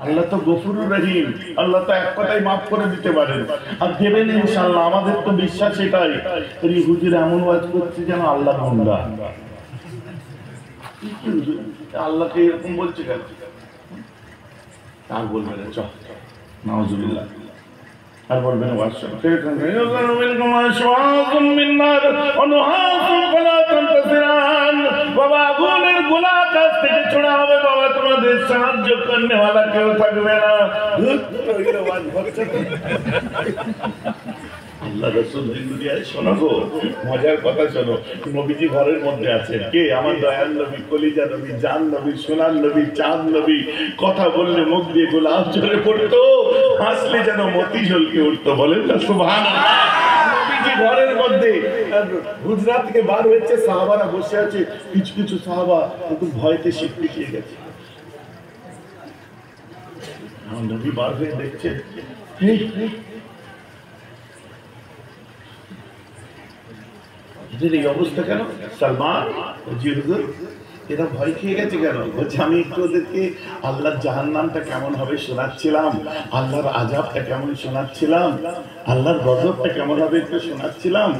আল্লাহ তো গফুরুর রহিম, আল্লাহ তো এক কথাই মাফ করে দিতে পারেন, আর দেবেন ইনশাআল্লাহ। আমাদের তো বিশ্বাস এটাই। এই হুজুর এমন ওয়াজ করছে যেন আল্লাহ বান্দা, আল্লাহকে এরকম বলছে কেন? আর বলবে না, চল নাউজুবিল্লাহ, আর বলবেন বাবা আগুনের গোলা কাছ থেকে ছোড়া হবে বাবা, তোমাদের সাহায্য করনেওয়ালা কেউ থাকবে না। আল্লাহ রাসূল দুনিয়ায় শোনো গো, মজার কথা শোনো। নবীজি ঘরের মধ্যে আছেন, কে? আমার দয়াল নবী, কলিজা নবী, জান নবী, সোনার নবী, চাঁদ নবী। কথা বললে মুখ দিয়ে গোলাপ ঝরে পড়তো, হাসলে যেন মতি ঝলকে উঠতো। বলেন না সুবহানাল্লাহ। নবীজি ঘরের মধ্যে, গুজরাট থেকে বার হয়েছে, সাহাবারা বসে আছে। কিছু কিছু সাহাবা একটু ভয়তে শীত পিছিয়ে গেছে। নবী বার হয়ে দেখছে, এই অবস্থা কেন? সালমান, জি হুজুর, এরা ভয় খেয়ে গেছে কেন? বলছে আমি একটু ওদেরকে আল্লাহর জাহান্নামটা কেমন হবে শোনাচ্ছিলাম, আল্লাহর আযাবটা কেমন শোনাচ্ছিলাম, আল্লাহর গজবটা কেমন হবে একটু শোনাচ্ছিলাম,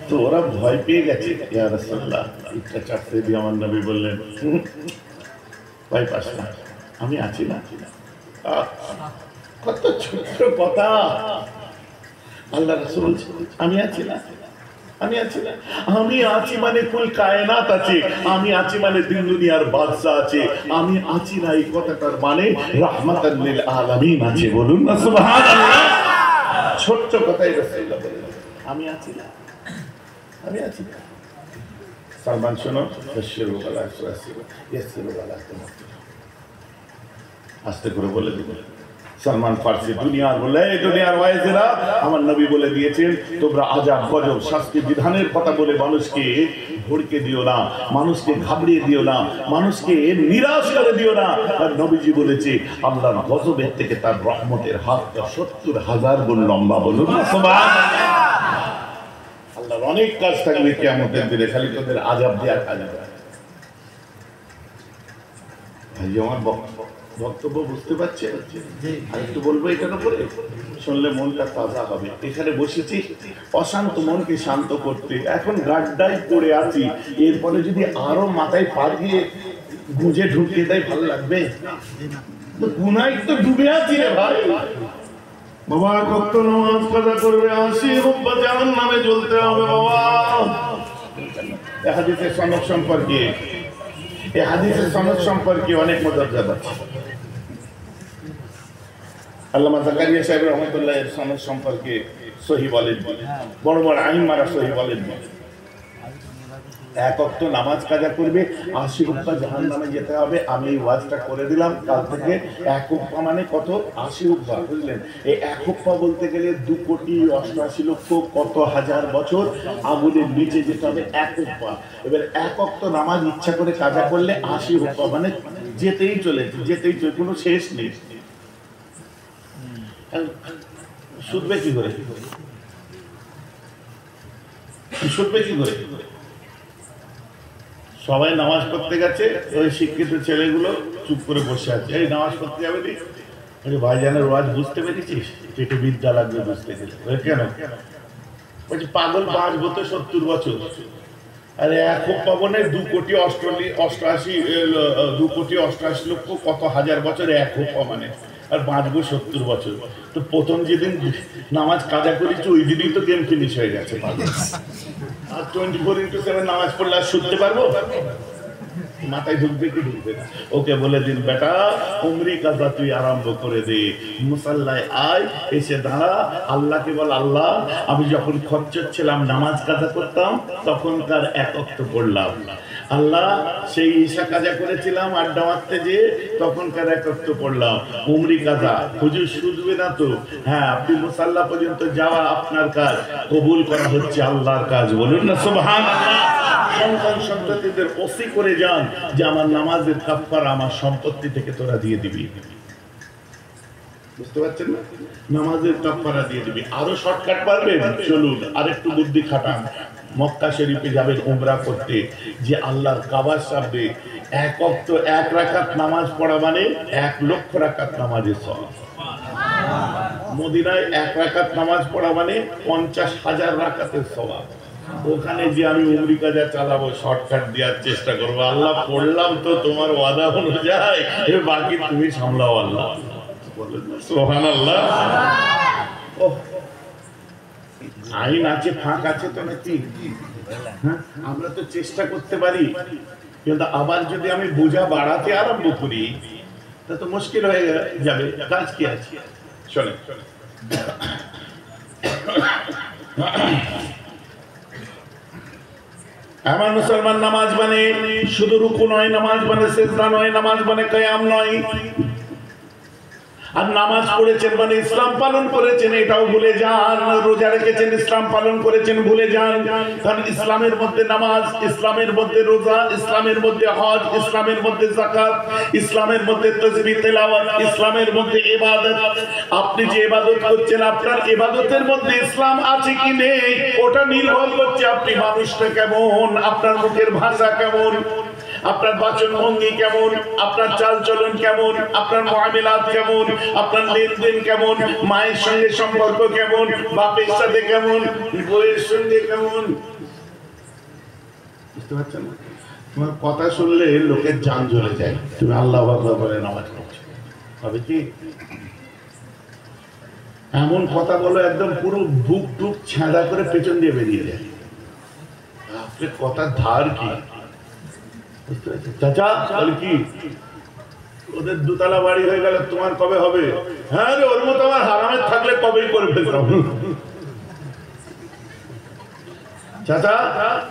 তো ওরা ভয় পেয়ে গেছে। ইয়া রাসূলুল্লাহ, ইচ্ছা চাপতে দিয়ে আমার নবী বললেন, ভয় পাস না, আমি আছি না। কত ছোট্ট কথা। আল্লাহ রাসূল বলছে আমি আছি না, আমি আছি না। আমি আছি মানে কুল কায়নাত আছে, আমি আছি মানে দিন দুনিয়ার বাদশা আছে, আমি আছি না এই কথাটার মানে রাহমাতাল লিল আলামিন আছে। বলুন না সুবহানাল্লাহ। ছোট্ট কথাই রাসূলুল্লাহ বললেন, আমি আছি না, আমি আছি না। সালমান শোনো, আস্তে করে বলে দিব। সালমান ফার্সি দুনিয়ার বলে, এই দুনিয়ার ওয়াইজেরা, আমার নবী বলে দিয়েছেন তোমরা আযাব গজব শাস্তি বিধানের কথা বলে মানুষকে ভড়কে দিও না, মানুষকে ঘাবড়িয়ে দিও না, মানুষকে নিরাশ করে দিও না। আর নবীজি বলেছে আল্লাহর গজবের থেকে তার রহমতের হাতটা ৭০,০০০ গুণ লম্বা। বলুন না সুবহানাল্লাহ। আল্লাহর অনেক কাজ থাকবে কিয়ামতের দিনে, খালি তোদের আযাব দেওয়ার কাজ হবে। ভাই আমার বক্তব্য বুঝতে পারছেন? আর একটু বলবো এটার উপরে, শুনলে মনটা তাজা হবে। এখানে বসেছি অশান্ত মনকে শান্ত করতে। এখন গাড্ডায় পড়ে আছি, এরপরে যদি আরো মাথায় পা দিয়ে গুঁজে ঢুকিয়ে দেয় ভালো লাগবে? গুনায় তো ডুবে আছি রে ভাই। বাবা কত নামাজ কাজা করবে, ৮০ রূপা জাহান্নামে জ্বলতে হবে বাবা। এই হাদিসের সনদ সম্পর্কে, এই হাদিসের সনদ সম্পর্কে অনেক মুদাররাত আছে। আল্লামা জাকারিয়া সাহেব রহমাতুল্লাহ এর সনদ সম্পর্কে সহিহ বলেন, বড় বড় আইম্মারা সহিহ বলেন। এক ওয়াক্ত নামাজ কাজা করবে, ৮০ রূপা জাহান্নামে যেতে হবে। আমি এই ওয়াজটা করে দিলাম, কাল থেকে এক রূপা মানে কত? ৮০ রূপা, বুঝলেন? এই এক রূপা বলতে গেলে ২,৮৮,০০,০০০ কত হাজার বছর আগুনের নিচে যেতে হবে এক রূপা। এবার এক ওয়াক্ত নামাজ ইচ্ছা করে কাজা করলে ৮০ রূপা মানে যেতেই চলেছে, যেতেই চলে, কোনো শেষ নেই। শুধবে কি করে? শুধবে কি করে? সবাই নামাজ পড়তে গেছে, ওই শিক্ষিত ছেলেগুলো চুপ করে বসে আছে। এই নামাজ পড়তে যাবে নি? ভাইজানের ওয়াজ বুঝতে পেরেছিস? পেটে বিদ্যা লাগবে বুঝতে গেলে। কেন? বলছি পাগল, বাঁচবো তো ৭০ বছর। আরে এক পাবনে ২,৮৮,০০,০০০ কত হাজার বছর এক হোপা মানে, আর বাঁচবো ৭০ বছর। তো প্রথম যেদিন নামাজ কাজা করেছি ওই দিনই তো গেম ফিনিশ হয়ে গেছে। আর 24/7 নামাজ পড়লে আর শুনতে পারবো? মাথায় ঢুকবে কি ঢুকবে না? ওকে বলে দিন বেটা, উমরি কাজা তুই আরম্ভ করে দে, মুসাল্লায় আয়, এসে দাঁড়া, আল্লাহকে বল আল্লাহ আমি যখন খচ্চর ছিলাম নামাজ কাজা করতাম তখনকার এক ওয়াক্ত পড়লাম। আল্লাহ সেই ঈশা কাজা করেছিলাম আড্ডা মারতে যে তখনকার এক ওয়াক্ত পড়লাম। উমরি কাজা হুজুর শুধবে না তো? হ্যাঁ, আপনি মুসাল্লা পর্যন্ত যাওয়া আপনার কাজ, কবুল করা হচ্ছে আল্লাহর কাজ। বলুন না সুবহানাল্লাহ। সন্তান সন্ততিদের ওসি করে যান যে আমার নামাজের কাফারা আমার সম্পত্তি থেকে তোরা দিয়ে দিবি। বুঝতে পারছেন না? নামাজের কাফারা দিয়ে দিবি। আরো শর্টকাট পারবেন? চলুন আরেকটু বুদ্ধি খাটান। মক্কা শরীফে যাবেন উমরা করতে, যে আল্লাহর কাবার সামনে এক ওয়াক্ত এক রাকাত নামাজ পড়া মানে 1,00,000 রাকাত নামাজের সওয়াব। মদিনায় এক রাকাত নামাজ পড়া মানে 50,000 রাকাতের সওয়াব। ওখানে যে আমি উমরি কাজা চালাবো, শর্টকাট দেওয়ার চেষ্টা করবো, আল্লাহ পড়লাম তো তোমার ওয়াদা অনুযায়ী, বাকি তুমি সামলাও আল্লাহ। সুবহানাল্লাহ। আইন আছে, ফাঁক আছে তো নাকি? হ্যাঁ, আমরা তো চেষ্টা করতে পারি, কিন্তু আবার যদি আমি বোঝা বাড়াতে আরম্ভ করি তা তো মুশকিল হয়ে যাবে। কাজ কি আছে? চলে আমার মুসলমান, নামাজ মানে শুধু রুকু নয়, নামাজ মানে সিজদা নয়, নামাজ মানে কিয়াম নয়। আর নামাজ পড়েছেন মানে ইসলাম পালন করেছেন, এটাও ভুলে যান। রোজা রেখেছেন, ইসলাম পালন করেছেন, ভুলে যান। কারণ ইসলামের মধ্যে নামাজ, ইসলামের মধ্যে রোজা, ইসলামের মধ্যে হজ, ইসলামের মধ্যে যাকাত, ইসলামের মধ্যে তাসবিহ তেলাওয়াত, ইসলামের মধ্যে ইবাদত। আপনি যে ইবাদত করছেন, আপনার ইবাদতের মধ্যে ইসলাম আছে কি নেই, ওটা নির্ভর করছে আপনি মানুষটা কেমন, আপনার মুখের ভাষা কেমন, আপনার বাচন ভঙ্গি কেমন, আপনার চাল চলন কেমন, আপনার মুআমিলাত কেমন, আপনার লেনদেন কেমন, মায়ের সঙ্গে সম্পর্ক কেমন, বাপের সাথে কেমন, বউয়ের সঙ্গে কেমন। বুঝতে পারছেন? তোমার কথা শুনলে লোকের জান জ্বলে যায়, তুমি আল্লাহু আকবার বলে নামাজ পড়ছো, হবে কি? এমন কথা বলো একদম পুরো বুক টুক ছেঁড়া করে পেছন দিয়ে বেরিয়ে যায়। আপনার কথার ধার কি? চাচা বল কি, ওদের দুতলা বাড়ি হয়ে গেল, তোমার কবে হবে? হ্যাঁ রে, ওর মতো আমার হারামের থাকলে কবেই করে ফেলতাম। চাচা,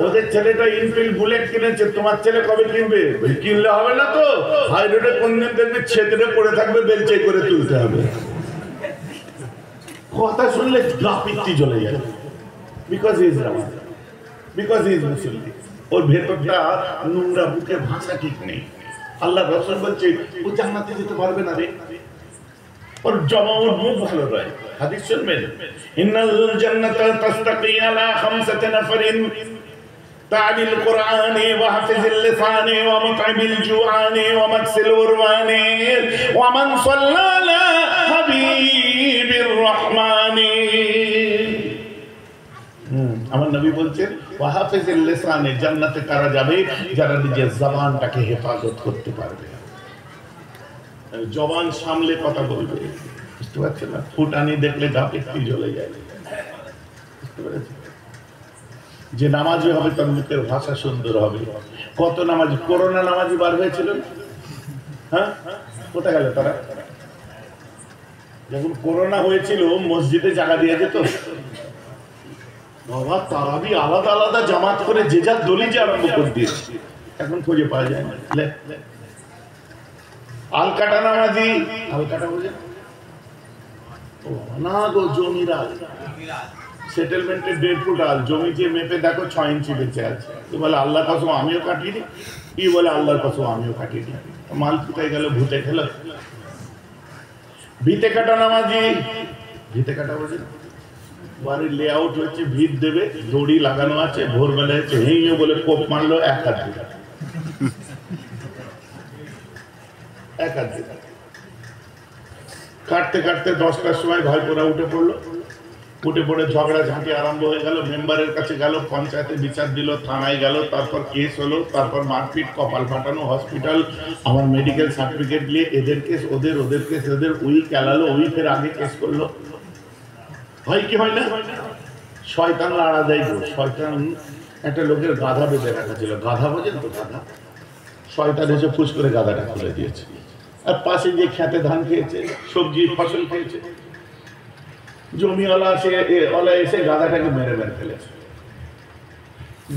ওদের ছেলেটা ইনফিল্ড বুলেট কিনেছে, তোমার ছেলে কবে কিনবে? কিনলে হবে না তো, হাই রোডে কোনদিন দেখবে ছেদরে পড়ে থাকবে, বেলচে করে তুলতে হবে। কথা শুনলে গা পিত্তি জ্বলে যায়। Because he is Raman, because he is Muslim. ওর ভেতরটা নোংরা, বুকের ভাষা ঠিক নেই। আল্লাহ রাসূল বলছে ও জান্নাতে যেতে পারবে না রে, ওর জমাওর মুখ ভালো নয়। হাদিস শুনবেন, ইন্নাল জান্নাতা তাস্তাকি আলা খামসাতি নাফারিন তা'লিল কুরআনি ওয়া হাফিজিল লিসানি ওয়া মুত'ইমিল জুআনি ওয়া মাকসিল উরওয়ানি ওয়া মান সাল্লা আলা হাবিবির রহমানি। আমার নবী বলছেন ওয়া হাফিজিল লিসানি, জান্নাতে কারা যাবে? যারা নিজের জবানটাকে হেফাজত করতে পারবে, জবান সামলে কথা বলবে। বুঝতে পারছেন না? ফুটানি দেখলে গা পিত্তি জ্বলে যায়। বুঝতে পেরেছেন? যে নামাজি হবে তার মুখের ভাষা সুন্দর হবে। কত নামাজি, করোনা নামাজি বার হয়েছিল, হ্যাঁ কোথায় গেল তারা? যখন করোনা হয়েছিল মসজিদে জায়গা দিয়ে যেত বাবা, তারাবি আলাদা আলাদা জামাত করে যে যার দলিজে আরম্ভ করে দিয়েছে, এখন খুঁজে পাওয়া যায় না। আলকাটা নামাজি, আলকাটা বুঝে না গো, জমিরা সেটেলমেন্টে 1.5 ফুট আল জমি, যে মেপে দেখো 6 ইঞ্চি বেঁচে আছে। তো বলে আল্লাহর কসম আমিও কাটিয়ে দিই, কি বলে আল্লাহর কসম আমিও কাটিয়ে দিই। মাল কোথায় গেল? ভূতে খেল। ভিতে কাটা নামাজি, ভিতে কাটা বোঝে, বাড়ির লেআউট হচ্ছে, ভিত দেবে, দড়ি লাগানো আছে, ভোরবেলা হচ্ছে হেঁয়ে বলে কোপ মারলো, 1 হাত দিল, 1 হাত দিল। কাটতে কাটতে 10টার সময় ভাইপোরা উঠে পড়লো, উঠে পড়ে ঝগড়া ঝাঁটি আরম্ভ হয়ে গেল। মেম্বারের কাছে গেল, পঞ্চায়েতে বিচার দিল, থানায় গেল, তারপর কেস হলো, তারপর মারপিট, কপাল ফাটানো, হসপিটাল, আমার মেডিকেল সার্টিফিকেট নিয়ে এদের কেস ওদের, ওদের কেস এদের, ওই কেলালো, ওই ফের আগে কেস করলো। হয় কি হয় না? শয়তান আড়া দেয় গো। শয়তান একটা লোকের গাধা বেঁধে রাখা ছিল, গাধা বোঝেন তো, গাধা। শয়তান এসে ফুস করে গাধাটা খুলে দিয়েছে, আর পাশে যে খেতে ধান খেয়েছে, সবজি ফসল খেয়েছে, জমিওয়ালা এসে গাধাটাকে মেরে মেরে ফেলেছে।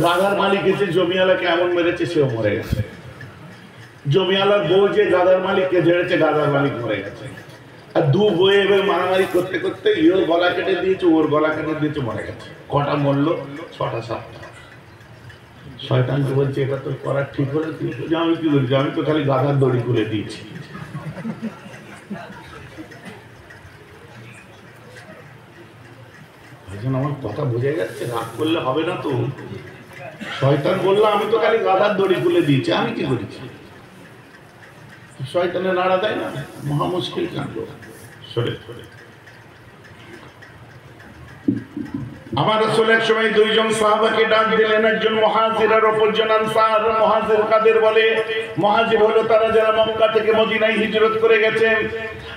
গাধার মালিক এসে জমিওয়ালাকে এমন মেরেছে সেও মরে গেছে। জমিওয়ালার বউ যে গাধার মালিককে ঝেড়েছে, গাধার মালিক মরে গেছে। আর দু বয়ে এবার মারামারি করতে করতে ওর গলা কেটে দিয়েছে, ওর গলা কেটে দিয়েছে, মরে গেছে। কটা মরলো? 6টা 7টা। শয়তানকে বলছে এটা তো করার ঠিক হলো, আমি কি বলছি, আমি তো খালি গাধার দড়ি করে দিয়েছি। এখন আমার কথা বোঝা যাচ্ছে, রাগ করলে হবে না তো। শয়তান বললো আমি তো খালি গাধার দড়ি খুলে দিয়েছি, আমি কি করেছি? শয়তানে নাড়া দেয় না, মহা মুশকিল কাণ্ড। সরে সরে আমার রাসূল এক সময় দুইজন সাহাবাকে ডাক দিলেন, একজন মুহাজির আর অপরজন আনসার। মুহাজির কাদের বলে? মুহাজির হলো তারা যারা মক্কা থেকে মদিনায় হিজরত করে গেছে,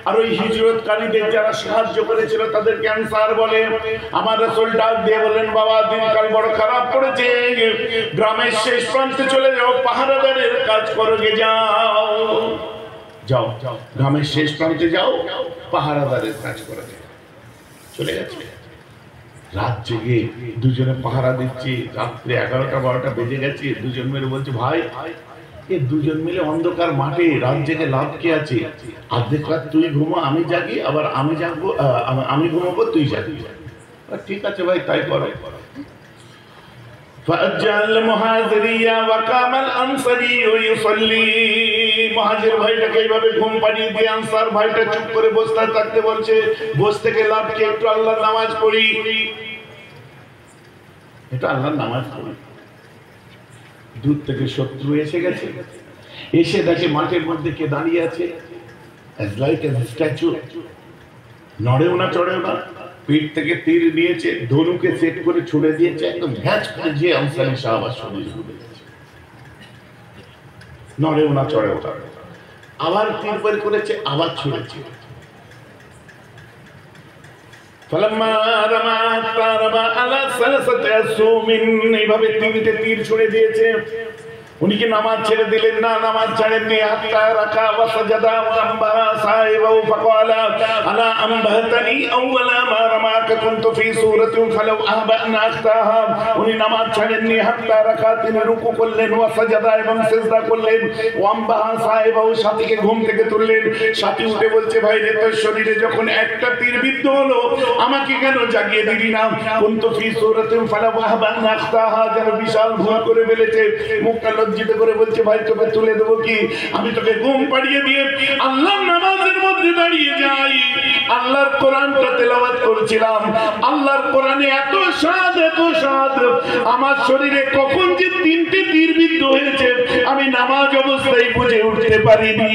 আর ওই হিজরতকারীদের যারা সাহায্য করেছিল তাদেরকে আনসার বলে। আমার রাসূল ডাক দিয়ে বলেন, বাবা দিনকাল বড় খারাপ করেছে, গ্রামের শেষ প্রান্তে চলে যাও, পাহারাদারের কাজ করো, গে যাও যাও গ্রামের শেষ প্রান্তে যাও, পাহারাদারের কাজ করো। চলে গেছে, রাত জেগে দুজনে পাহারা দিচ্ছি, রাত্রে 11টা 12টা বেজে গেছে। দুজন মিলে বলছে, ভাই এ দুজন মিলে অন্ধকার মাঠে রাত জেগে লাভ কি আছে? অর্ধেক রাত তুই ঘুমো, আমি জাগি, আবার আমি জাগবো, আমি ঘুমাবো, তুই জাগি। ঠিক আছে ভাই, তাই করো। ফাজাল মুহাজিরিয়া ওয়া কামাল আনসারি ইউসাল্লি। মুহাজির ভাইটাকে এইভাবে ঘুম পাড়িয়ে দিয়ে আনসার ভাইটা চুপ করে বসতে থাকতে বলছে। বস থেকে লাভ কি? একটু আল্লাহর নামাজ পড়ি, এটা আল্লাহর নামাজ পড়ি। দূর থেকে শত্রু এসে গেছে, এসে দেখে মাঠের মধ্যে কে দাঁড়িয়ে আছে, as like a statue, নড়েও না চড়েও না, পিঠ থেকে তীর নিয়েছে, ধনুকে সেট করে ছুড়ে দিয়েছে, একদম ভ্যাচ করে যে আনসারী সাহাবা শরীর ঘুরে গেছে, নড়েও না চড়েও না। আবার তীর বের করেছে, আবার ছুড়েছে। এইভাবে তিনটে তীর ছুড়ে দিয়েছে। উনি কি নামাজ ছেড়ে দিলেন? না, নামাজ ছাড়েননি। হাত্তা রাকা ওয়া সাজাদা ওয়া আম্বাহা সাইবাহু ফাকালা আলা আমবাহতানি আউওয়ালা মা রামাকা কুনতু ফি সূরাতিন ফালাউ আহবানা আখতাহা। উনি নামাজ ছাড়েননি। হাত্তা রাকা, তিনি রুকু করলেন, ওয়া সাজাদা, এবং সিজদা করলেন, ওয়া আম্বাহা সাইবাহু, সাথীকে ঘুম থেকে তুললেন। সাথী উঠে বলছে, ভাই রে, তোর শরীরে যখন একটা তীর বিদ্ধ হলো, আমাকে কেন জাগিয়ে দিলি না? কুনতু ফি সূরাতিন ফালাউ আহবানা আখতাহা, যেন বিশাল ভুল করে ফেলেছে। মুখটা লজ্জিত করে বলছে, ভাই তোকে তুলে দেবো কি? আমি তোকে ঘুম পাড়িয়ে দিয়ে আল্লাহর নামাজের মধ্যে দাঁড়িয়ে যাই, আল্লাহর কোরআনটা তেলাওয়াত করছিলাম। আল্লাহর কোরআনে এত স্বাদ, এত স্বাদ, আমার শরীরে কখন যে তিনটে তীর বিদ্ধ হয়েছে আমি নামাজ অবস্থায় বুঝে উঠতে পারিনি।